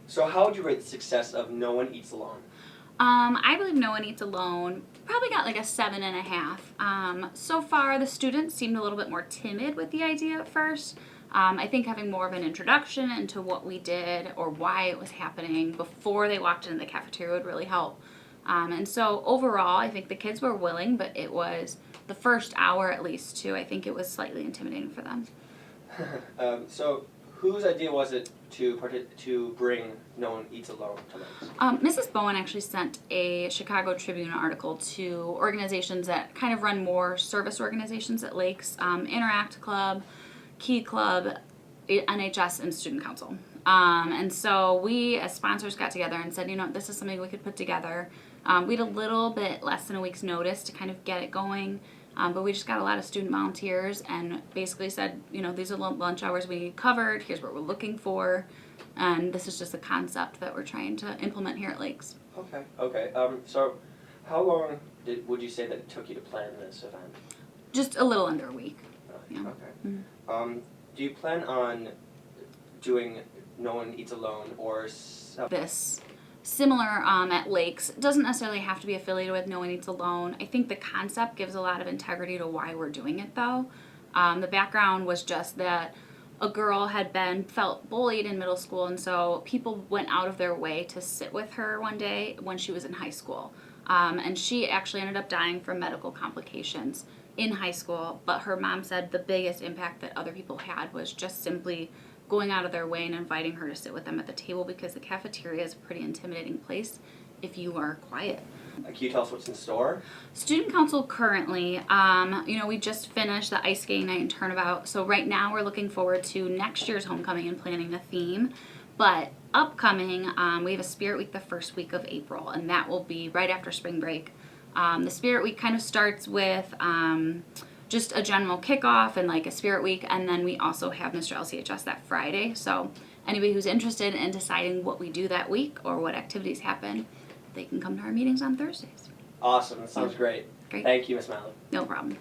So how would you rate the success of No One Eats Alone? I believe No One Eats Alone probably got like a 7.5. So far, the students seemed a little bit more timid with the idea at first. I think having more of an introduction into what we did or why it was happening before they walked into the cafeteria would really help. And so overall, I think the kids were willing, but it was the first hour at least too. I think it was slightly intimidating for them. So whose idea was it to bring No One Eats Alone to Lakes? Mrs. Bowen actually sent a Chicago Tribune article to organizations that kind of run more service organizations at Lakes, Interact Club, Key Club, NHS, and Student Council. And so we, as sponsors, got together and said, this is something we could put together. We had a little bit less than a week's notice to kind of get it going. But we just got a lot of student volunteers and basically said, these are lunch hours we need covered. Here's what we're looking for. And this is just a concept that we're trying to implement here at Lakes. Okay. So how long would you say that it took you to plan this event? Just a little under a week. Yeah. Okay. Mm-hmm. Do you plan on doing No One Eats Alone or this similar at Lakes? It doesn't necessarily have to be affiliated with No One Eats Alone. I think the concept gives a lot of integrity to why we're doing it though. The background was just that a girl had felt bullied in middle school, and so people went out of their way to sit with her one day when she was in high school. And she actually ended up dying from medical complications in high school, but her mom said the biggest impact that other people had was just simply going out of their way and inviting her to sit with them at the table, because the cafeteria is a pretty intimidating place if you are quiet. Can you tell us what's in store? Student Council currently, we just finished the ice skating night and turnabout, so right now we're looking forward to next year's homecoming and planning a theme. But upcoming, we have a Spirit Week the first week of April, and that will be right after spring break. The Spirit Week kind of starts with just a general kickoff and like a Spirit Week, and then we also have Mr. LCHS that Friday. So anybody who's interested in deciding what we do that week or what activities happen, they can come to our meetings on Thursdays. Awesome. That sounds great. Great. Thank you, Ms. Malley. No problem.